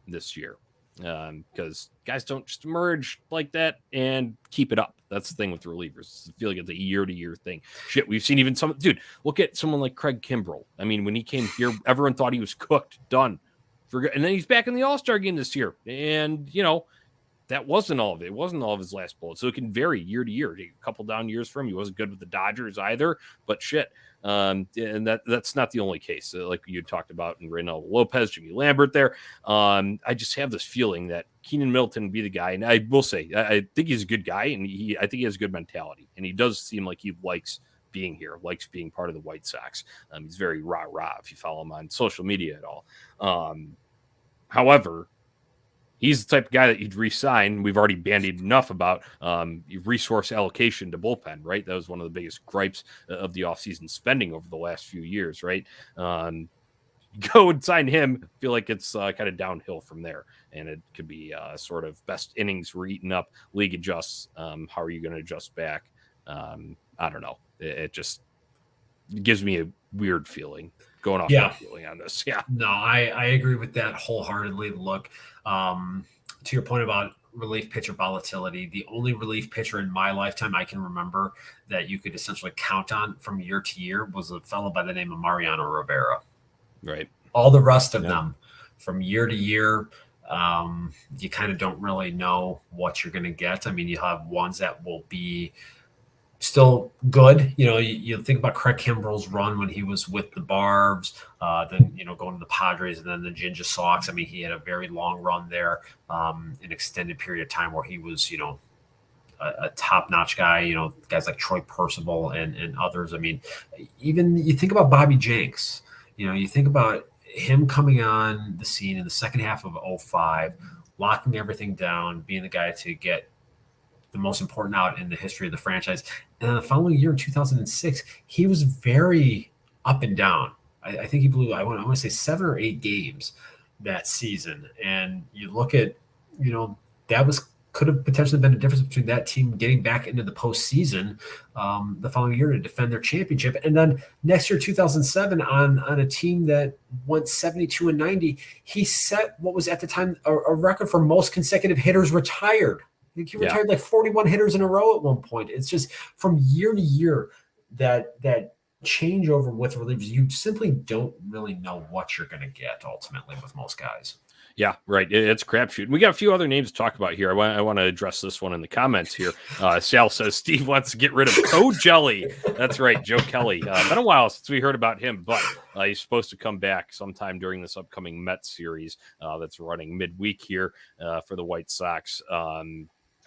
this year, because guys don't just emerge like that and keep it up. That's the thing with relievers. I feel like it's a year-to-year thing. Shit, we've seen even look at someone like Craig Kimbrell. I mean, when he came here, everyone thought he was cooked, done. And then he's back in the All-Star game this year. And, that wasn't all of it. It wasn't all of his last bullet. So it can vary year to year. A couple down years for him. He wasn't good with the Dodgers either. But shit. And that's not the only case. Like you talked about in Ronaldo Lopez, Jimmy Lambert there. I just have this feeling that Keenan Middleton would be the guy. And I will say, I think he's a good guy. And I think he has a good mentality. And he does seem like he likes being here, likes being part of the White Sox. He's very rah-rah if you follow him on social media at all. However, he's the type of guy that you'd re-sign. We've already bandied enough about resource allocation to bullpen, right? That was one of the biggest gripes of the offseason spending over the last few years, right? Go and sign him. I feel like it's kind of downhill from there. And it could be sort of best innings were eaten up, league adjusts. How are you going to adjust back? I don't know. It just gives me a weird feeling. Going off my feeling on this. Yeah. No, I agree with that wholeheartedly. Look, to your point about relief pitcher volatility, the only relief pitcher in my lifetime I can remember that you could essentially count on from year to year was a fellow by the name of Mariano Rivera. Right. All the rest of them from year to year, you kind of don't really know what you're going to get. I mean, you have ones that will be still good. You think about Craig Kimbrell's run when he was with the Barbs, then, going to the Padres and then the Ginger Sox. I mean, he had a very long run there, an extended period of time where he was, a top-notch guy, guys like Troy Percival and others. I mean, even you think about Bobby Jenks, you think about him coming on the scene in the second half of 2005, locking everything down, being the guy to get the most important out in the history of the franchise. And then the following year in 2006, he was very up and down. I think he blew, I want to say 7 or 8 games that season. And you look at, that could have potentially been a difference between that team getting back into the postseason the following year to defend their championship. And then next year, 2007, on a team that went 72-90, he set what was at the time a record for most consecutive hitters retired. He retired like 41 hitters in a row at one point. It's just from year to year that changeover with relievers, you simply don't really know what you're going to get ultimately with most guys. Yeah, right. It's crapshoot. We got a few other names to talk about here. I want to address this one in the comments here. Sal says Steve wants to get rid of Code Jelly. That's right, Joe Kelly. Been a while since we heard about him, but he's supposed to come back sometime during this upcoming Mets series that's running midweek here for the White Sox.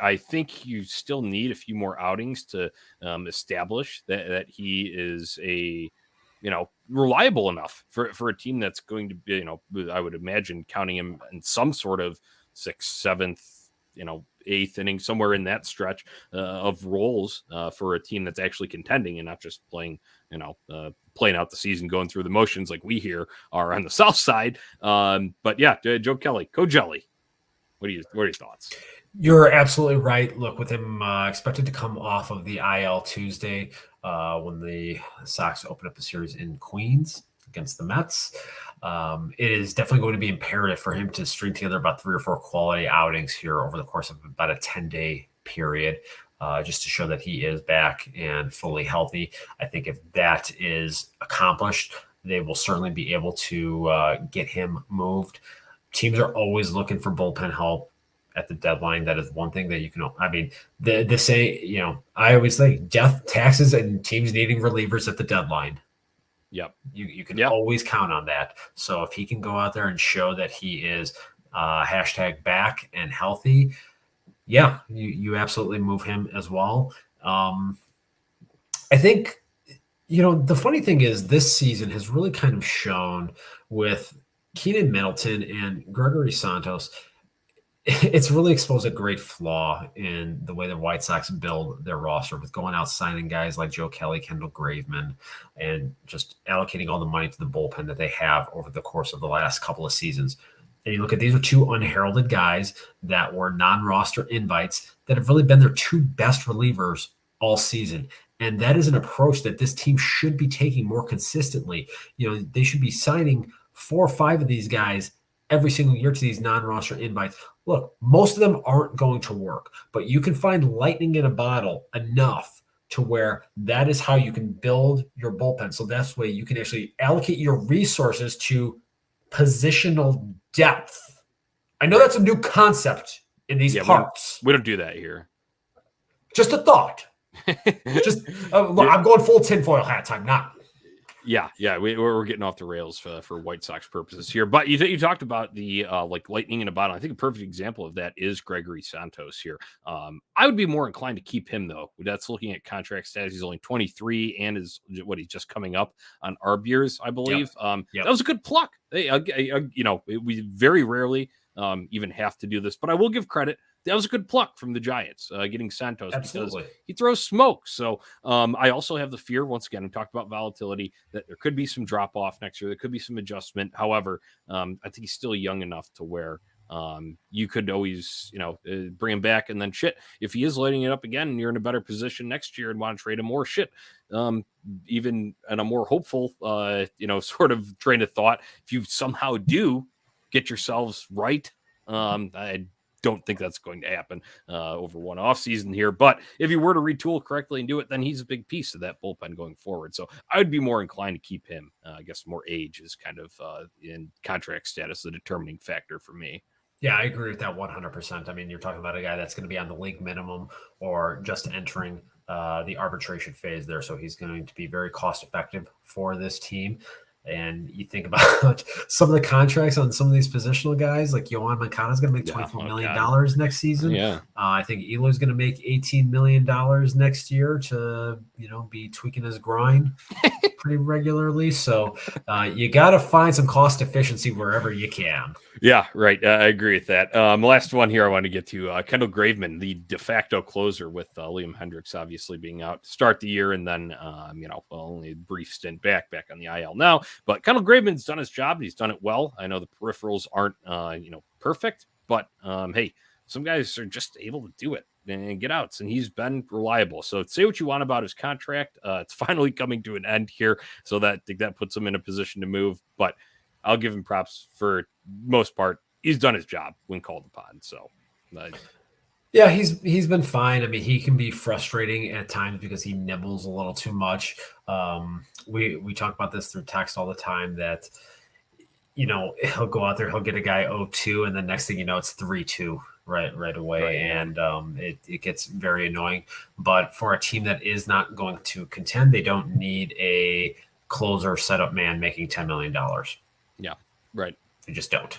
I think you still need a few more outings to establish that he is a reliable enough for a team that's going to be, I would imagine counting him in some sort of 6th, 7th, eighth inning, somewhere in that stretch of roles for a team that's actually contending and not just playing, playing out the season, going through the motions like we here are on the South Side. But yeah, Joe Kelly, Jelly. What are your thoughts? You're absolutely right. Look, with him expected to come off of the IL Tuesday when the Sox open up a series in Queens against the Mets, it is definitely going to be imperative for him to string together about 3 or 4 quality outings here over the course of about a 10-day period, just to show that he is back and fully healthy. I think if that is accomplished, they will certainly be able to get him moved. Teams are always looking for bullpen help at the deadline. That is one thing that you can, the say, I always think death, taxes, and teams needing relievers at the deadline. Yep. You can always count on that. So if he can go out there and show that he is hashtag back and healthy, yeah, you absolutely move him as well. I think, the funny thing is this season has really kind of shown with Keenan Middleton and Gregory Santos, it's really exposed a great flaw in the way the White Sox build their roster with going out signing guys like Joe Kelly, Kendall Graveman, and just allocating all the money to the bullpen that they have over the course of the last couple of seasons. And you look at these are 2 unheralded guys that were non-roster invites that have really been their 2 best relievers all season. And that is an approach that this team should be taking more consistently. They should be signing 4 or 5 of these guys every single year to these non-roster invites. Look, most of them aren't going to work, but you can find lightning in a bottle enough to where that is how you can build your bullpen. So that's the way you can actually allocate your resources to positional depth. I know that's a new concept in these parts. We don't do that here. Just a thought. Look, I'm going full tinfoil hat time, not. Yeah, we're getting off the rails for White Sox purposes here. But you talked about the lightning in a bottle. I think a perfect example of that is Gregory Santos here. I would be more inclined to keep him though. That's looking at contract status. He's only 23 and he's just coming up on ARB years, I believe. That was a good pluck. We very rarely even have to do this, but I will give credit. That was a good pluck from the Giants, getting Santos. Absolutely. Because he throws smoke. So I also have the fear, once again, we talked about volatility, that there could be some drop off next year. There could be some adjustment. However, I think he's still young enough to where you could always, bring him back. And then if he is lighting it up again and you're in a better position next year and want to trade him more even in a more hopeful, sort of train of thought, if you somehow do get yourselves right, I don't think that's going to happen over one off season here. But if you were to retool correctly and do it, then he's a big piece of that bullpen going forward. So I would be more inclined to keep him. I guess more age is kind of in contract status, the determining factor for me. Yeah, I agree with that 100%. I mean, you're talking about a guy that's going to be on the league minimum or just entering the arbitration phase there. So he's going to be very cost effective for this team. And you think about some of the contracts on some of these positional guys, like Yohan Moncada is going to make $24 million next season. Yeah. I think Eloy is going to make $18 million next year to, be tweaking his groin pretty regularly. So you got to find some cost efficiency wherever you can. Yeah, right. I agree with that. Last one here I want to get to Kendall Graveman, the de facto closer with Liam Hendricks obviously being out to start the year and then, only a brief stint back on the IL now. But Kendall Graveman's done his job. He's done it well. I know the peripherals aren't, perfect, but hey, some guys are just able to do it and get outs, and he's been reliable. So say what you want about his contract. It's finally coming to an end here, so that puts him in a position to move. But I'll give him props for most part. He's done his job when called upon. So, yeah, he's been fine. I mean, he can be frustrating at times because he nibbles a little too much. We talk about this through text all the time that, he'll go out there, he'll get a guy 0-2, and the next thing you know, it's 3-2 right away. Right. And it gets very annoying. But for a team that is not going to contend, they don't need a closer setup man making $10 million. Yeah, right. You just don't.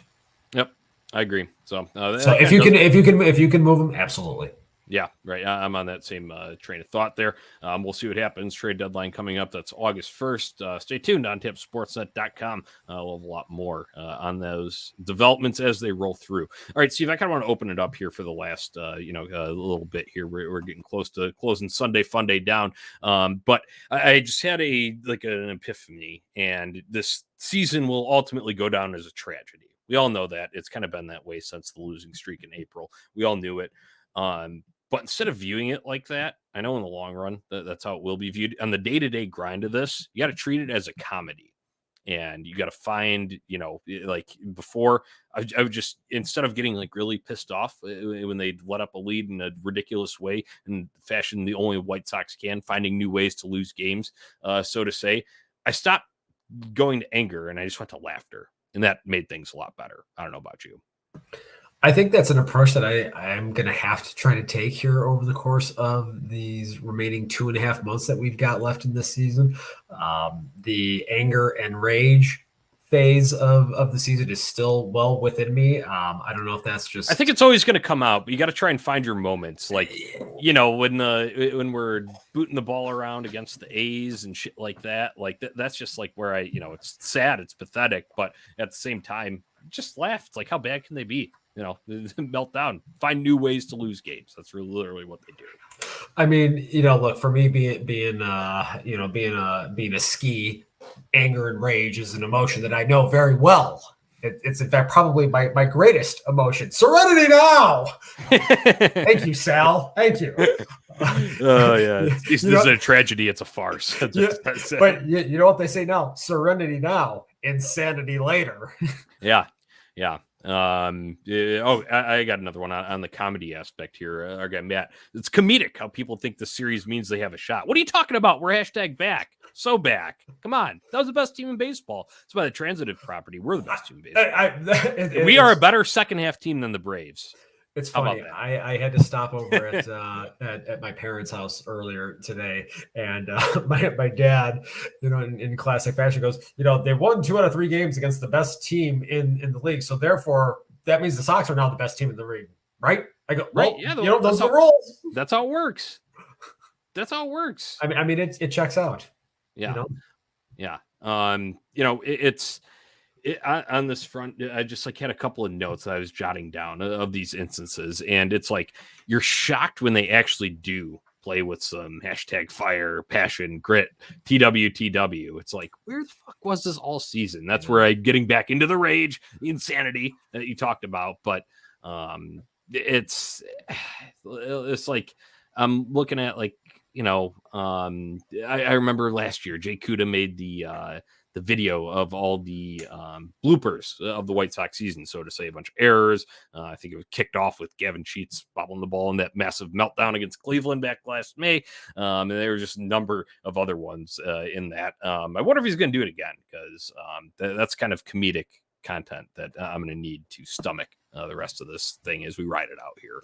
Yep, I agree. So if you can move him, absolutely. Yeah, right. I'm on that same train of thought there. We'll see what happens. Trade deadline coming up. That's August 1st. Stay tuned on tipsportsnet.com. We'll have a lot more on those developments as they roll through. All right, Steve, I kind of want to open it up here for the last, a little bit here. We're getting close to closing Sunday Funday down. But I just had an epiphany, and this season will ultimately go down as a tragedy. We all know that. It's kind of been that way since the losing streak in April. We all knew it. But instead of viewing it like that, I know in the long run that's how it will be viewed. On the day-to-day grind of this, you got to treat it as a comedy. And you got to find, like before, I would just, instead of getting like really pissed off when they let up a lead in a ridiculous way and fashion the only White Sox can, finding new ways to lose games, so to say, I stopped going to anger and I just went to laughter. And that made things a lot better. I don't know about you. I think that's an approach that I'm going to have to try to take here over the course of these remaining 2.5 months that we've got left in this season. The anger and rage phase of the season is still well within me. I don't know if that's just. I think it's always going to come out, but you got to try and find your moments. Like, when we're booting the ball around against the A's and shit like that. Like that's just like where it's sad, it's pathetic, but at the same time, just laugh. It's like, how bad can they be? Melt down, find new ways to lose games. That's literally what they do. I mean, look, for me being a ski, anger and rage is an emotion that I know very well. It's in fact probably my greatest emotion. Serenity now. Thank you, Sal. Thank you. Oh yeah, this is a tragedy. It's a farce. But you know what they say now? Serenity now, insanity later. Yeah. I got another one on the comedy aspect here. Our guy Matt, it's comedic how people think the series means they have a shot. What are you talking about? We're back, so back. Come on, that was the best team in baseball. It's by the transitive property. We're the best team in baseball. We are a better second half team than the Braves. It's funny. I had to stop over at my parents' house earlier today, and my dad, in classic fashion, goes, they won 2 out of 3 games against the best team in the league, so therefore that means the Sox are now the best team in the league, right? I go, well, right? Yeah, those are the rules. That's how it works. I mean, it checks out. Yeah, yeah. It's. On this front, I just had a couple of notes that I was jotting down of these instances, and it's like you're shocked when they actually do play with some #fire, passion, grit, TWTW. It's like, where the fuck was this all season? That's where I'm getting back into the rage, the insanity that you talked about. But it's like I'm looking at I remember last year Jay Kuda made the video of all the bloopers of the White Sox season, so to say, a bunch of errors. I think it was kicked off with Gavin Sheets bobbling the ball in that massive meltdown against Cleveland back last May. And there were just a number of other ones in that. I wonder if he's going to do it again, because that's kind of comedic content that I'm going to need to stomach the rest of this thing as we ride it out here.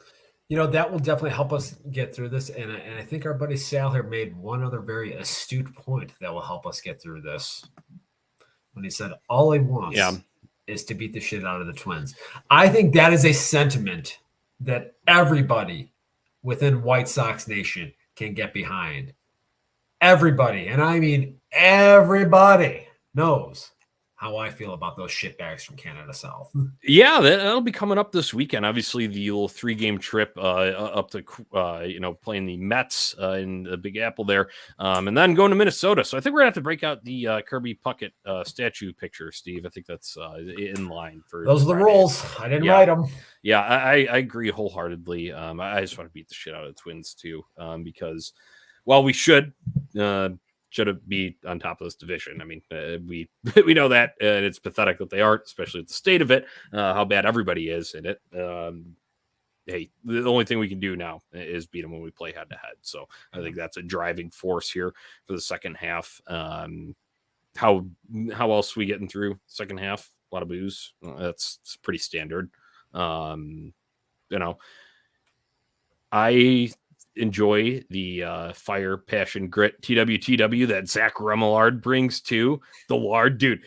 That will definitely help us get through this. And I think our buddy Sal here made one other very astute point that will help us get through this. When he said all he wants is to beat the shit out of the Twins. I think that is a sentiment that everybody within White Sox Nation can get behind. Everybody, and I mean everybody, knows how I feel about those shitbags from Canada South. Yeah, that'll be coming up this weekend. Obviously, the little 3-game trip up to playing the Mets in the Big Apple there, and then going to Minnesota. So I think we're gonna have to break out the Kirby Puckett statue picture, Steve. I think that's in line for those are the rules. I didn't write them. Yeah, I agree wholeheartly. I just want to beat the shit out of the Twins too, because while we should be on top of this division. I mean, we know that, and it's pathetic that they aren't, especially at the state of it, how bad everybody is in it. Hey, the only thing we can do now is beat them when we play head to head. So I think that's a driving force here for the second half. How else are we getting through second half? A lot of booze. That's pretty standard. I enjoy the fire, passion, grit, TWTW that Zach Remillard brings to the Lard, dude.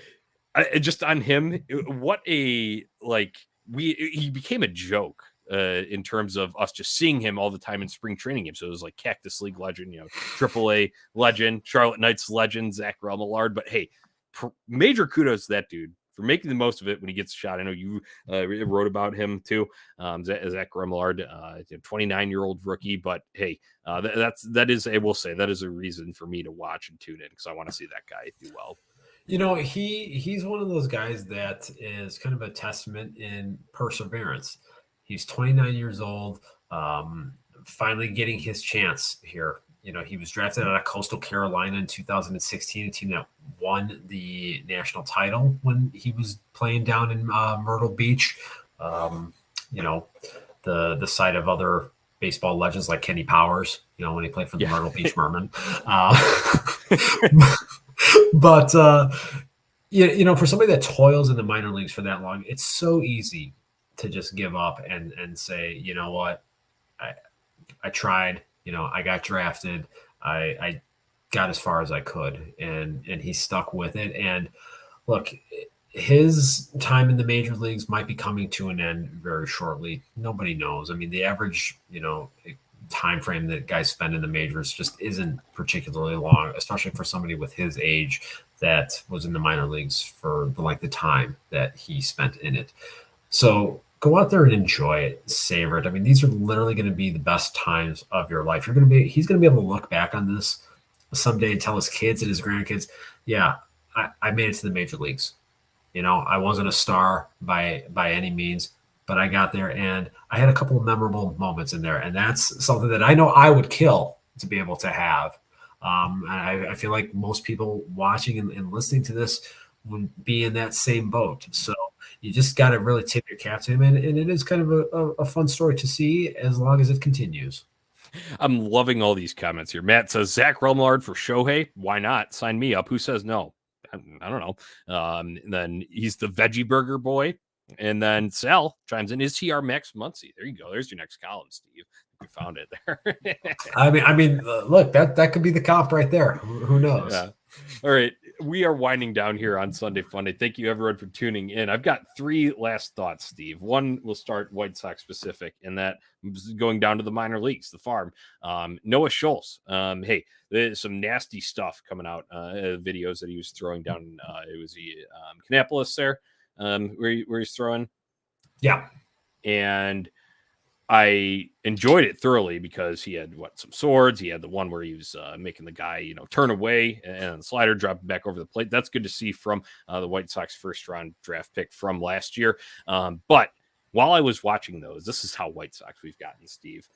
Just on him, what a he became a joke in terms of us just seeing him all the time in spring training games. So it was like Cactus League legend, AAA legend, Charlotte Knights legend, Zach Remillard. But hey, major kudos to that dude for making the most of it when he gets a shot. I know you wrote about him too, Zach Remillard, 29-year-old rookie. But hey, that is a reason for me to watch and tune in because I want to see that guy do well. He's one of those guys that is kind of a testament in perseverance. He's 29 years old, finally getting his chance here. He was drafted out of Coastal Carolina in 2016, a team that won the national title when he was playing down in Myrtle Beach. The site of other baseball legends like Kenny Powers, when he played for the Myrtle Beach Mermen. But, for somebody that toils in the minor leagues for that long, it's so easy to just give up and say, you know what, I tried, I got drafted. I got as far as I could and he stuck with it. And look, his time in the major leagues might be coming to an end very shortly. Nobody knows. I mean, the average, time frame that guys spend in the majors just isn't particularly long, especially for somebody with his age that was in the minor leagues for the length of time that he spent in it. So go out there and enjoy it, savor it. I mean, these are literally going to be the best times of your life. He's going to be able to look back on this someday and tell his kids and his grandkids, yeah, I made it to the major leagues. I wasn't a star by any means, but I got there and I had a couple of memorable moments in there. And that's something that I know I would kill to be able to have. I feel like most people watching and listening to this would be in that same boat. So you just got to really tip your cap to him. And it is kind of a fun story to see as long as it continues. I'm loving all these comments here. Matt says, Zach Remillard for Shohei. Why not? Sign me up. Who says no? I don't know. And then he's the veggie burger boy. And then Sal chimes in, is he our Max Muncy? There you go. There's your next column, Steve. We found it there. I mean, look, that could be the comp right there. Who knows? Yeah. All right. We are winding down here on Sunday Funday. Thank you, everyone, for tuning in. I've got 3 last thoughts, Steve. One will start White Sox specific, and that is going down to the minor leagues, the farm. Noah Schultz. Hey, there's some nasty stuff coming out, videos that he was throwing down. It was the Kannapolis there, where he's throwing. Yeah. And I enjoyed it thoroughly because he had some swords. He had the one where he was making the guy, turn away and the slider drop back over the plate. That's good to see from the White Sox first round draft pick from last year. But while I was watching those, this is how White Sox we've gotten, Steve.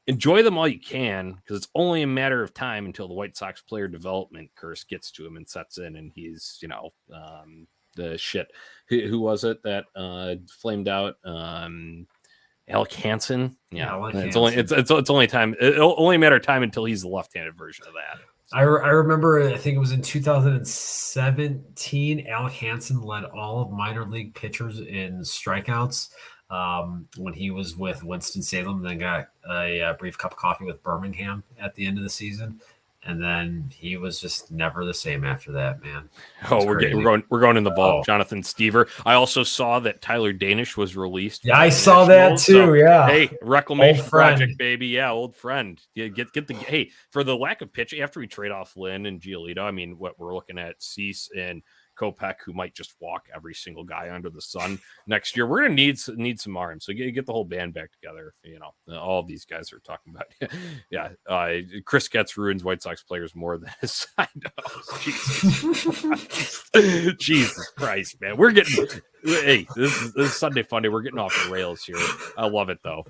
Enjoy them all you can because it's only a matter of time until the White Sox player development curse gets to him and sets in, and he's, the shit. Who was it that flamed out? Alec Hansen. Yeah, Alec it's Hansen. It's only time. It'll only matter of time until he's the left-handed version of that. I remember, I think it was in 2017, Alec Hansen led all of minor league pitchers in strikeouts when he was with Winston-Salem, and then got a brief cup of coffee with Birmingham at the end of the season. And then he was just never the same after that, man. We're going in the vault. Jonathan Stever. I also saw that Tyler Danish was released. Yeah, I saw that too. So, yeah. Hey, reclamation project, baby. Yeah, old friend. Yeah, get the for the lack of pitch after we trade off Lynn and Giolito. I mean, what we're looking at, Cease and Kopech, who might just walk every single guy under the sun next year. We're gonna need some arms. So get the whole band back together. All of these guys are talking about. Yeah, Chris Getz ruins White Sox players more than his side. Jesus Christ, man. We're getting. Hey, this is Sunday Funday. We're getting off the rails here. I love it though.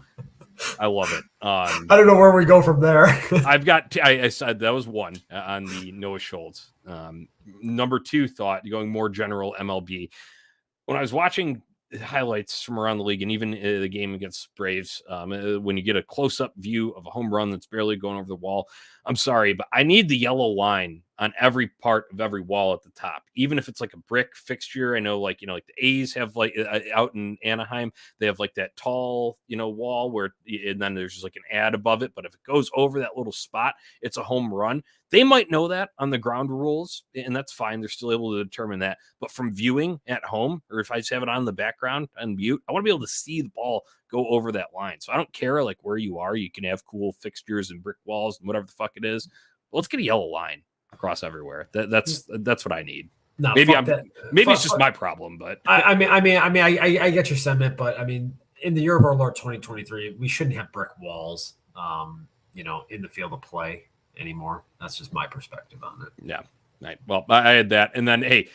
I love it. I don't know where we go from there. I've got. I said that was one on the Noah Schultz. Number 2 thought, going more general MLB. When I was watching highlights from around the league, and even the game against Braves, when you get a close-up view of a home run that's barely going over the wall, I'm sorry, but I need the yellow line on every part of every wall at the top, even if it's like a brick fixture. I know, like, like the A's have, like, out in Anaheim, they have like that tall, wall where, and then there's just like an ad above it. But if it goes over that little spot, it's a home run. They might know that on the ground rules, and that's fine. They're still able to determine that. But from viewing at home, or if I just have it on in the background on mute, I want to be able to see the ball go over that line. So I don't care like where you are. You can have cool fixtures and brick walls and whatever the fuck it is. But let's get a yellow line across everywhere. That's what I need. No, maybe it's just my problem, but I get your sentiment, but I mean, in the year of our Lord 2023, we shouldn't have brick walls, in the field of play anymore. That's just my perspective on it. Yeah. Right. Well, I had that, and then hey,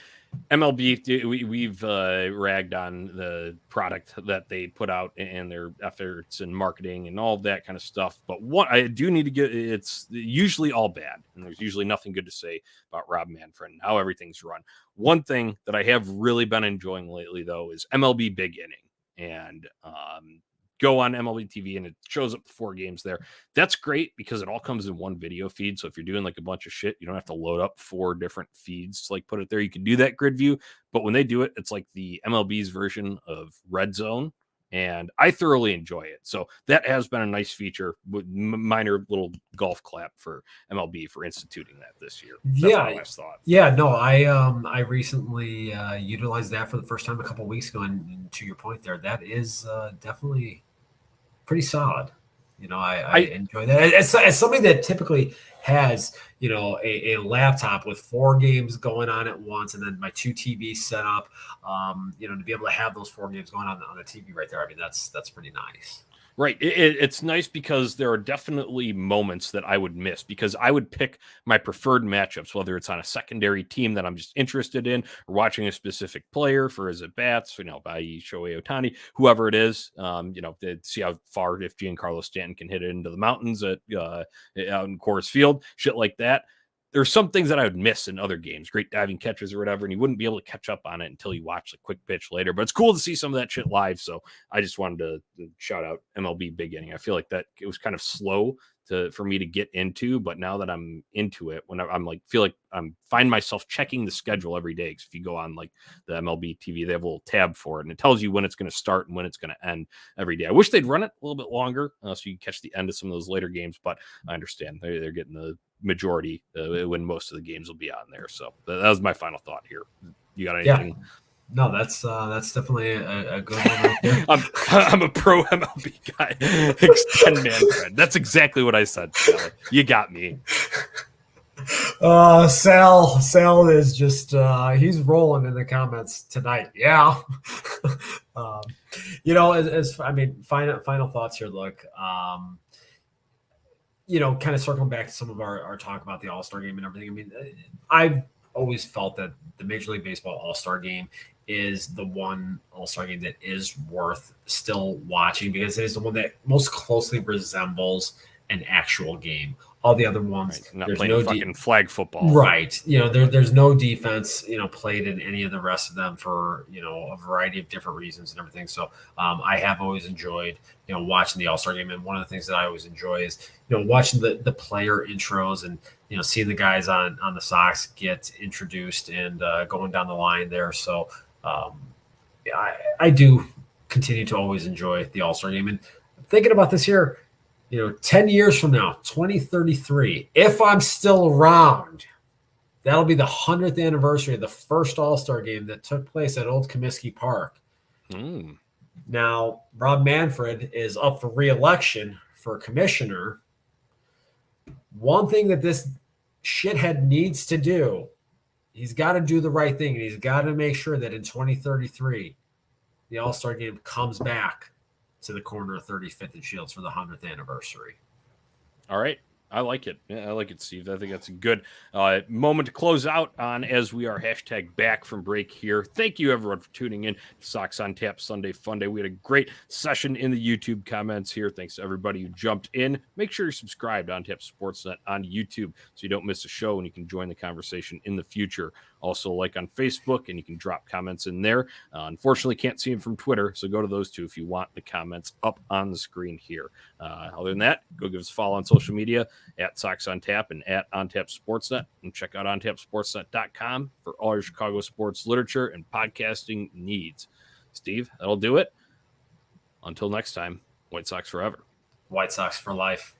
MLB, we've ragged on the product that they put out and their efforts in marketing and all of that kind of stuff. But what I do need to get, it's usually all bad, and there's usually nothing good to say about Rob Manfred and how everything's run. One thing that I have really been enjoying lately, though, is MLB Big Inning, and go on MLB TV and it shows up the 4 games there. That's great because it all comes in one video feed. So if you're doing like a bunch of shit, you don't have to load up 4 different feeds to like put it there. You can do that grid view, but when they do it, it's like the MLB's version of Red Zone, and I thoroughly enjoy it. So that has been a nice feature, with minor little golf clap for MLB for instituting that this year. That's my last thought. Yeah, no, I recently utilized that for the first time a couple of weeks ago, and to your point there, that is definitely pretty solid. I enjoy that. As somebody that typically has, a laptop with 4 games going on at once, and then my 2 TVs set up, to be able to have those 4 games going on the TV right there. I mean, that's pretty nice. Right. It's nice because there are definitely moments that I would miss because I would pick my preferred matchups, whether it's on a secondary team that I'm just interested in or watching a specific player for his at-bats, by Shohei Ohtani, whoever it is, to see how far, if Giancarlo Stanton can hit it into the mountains out in Coors Field, shit like that. There's some things that I would miss in other games, great diving catches or whatever, and you wouldn't be able to catch up on it until you watch the quick pitch later. But it's cool to see some of that shit live. So I just wanted to shout out MLB Big Inning. I feel like that it was kind of slow for me to get into, but now that I'm into it, when I'm like, feel like I'm find myself checking the schedule every day. Because if you go on like the MLB TV, they have a little tab for it, and it tells you when it's going to start and when it's going to end every day. I wish they'd run it a little bit longer so you can catch the end of some of those later games, but I understand they're getting the majority when most of the games will be on there. So that was my final thought here. You got anything? Yeah. No, that's definitely a good one right there. I'm a pro MLB guy. Extend Manfred. That's exactly what I said, Sally. You got me. Sal is just he's rolling in the comments tonight. Yeah. Final thoughts here. Look, kind of circling back to some of our talk about the All-Star game and everything. I mean, I've always felt that the Major League Baseball All-Star game is the one All-Star game that is worth still watching because it is the one that most closely resembles an actual game. All the other ones, right, not playing fucking flag football. Right. There's no defense, played in any of the rest of them for, a variety of different reasons and everything. So I have always enjoyed, watching the All-Star game. And one of the things that I always enjoy is, watching the player intros and, seeing the guys on the Sox get introduced and going down the line there. So I do continue to always enjoy the All-Star game. And thinking about this here, 10 years from now, 2033, if I'm still around, that'll be the 100th anniversary of the first All-Star game that took place at Old Comiskey Park. Now, Rob Manfred is up for re-election for commissioner. One thing that this shithead needs to do, he's got to do the right thing, and he's got to make sure that in 2033, the All-Star game comes back to the corner of 35th and Shields for the 100th anniversary. All right. I like it. Yeah, I like it, Steve. I think that's a good moment to close out on as we are #back from break here. Thank you, everyone, for tuning in to Sox on Tap Sunday Funday. We had a great session in the YouTube comments here. Thanks to everybody who jumped in. Make sure you're subscribed on Tap Sportsnet on YouTube so you don't miss a show and you can join the conversation in the future. Also, like on Facebook, and you can drop comments in there. Unfortunately, can't see them from Twitter, so go to those two if you want the comments up on the screen here. Other than that, go give us a follow on social media. at Sox on Tap and at On Tap Sportsnet. And check out ontapsportsnet.com for all your Chicago sports literature and podcasting needs. Steve, that'll do it. Until next time, White Sox forever. White Sox for life.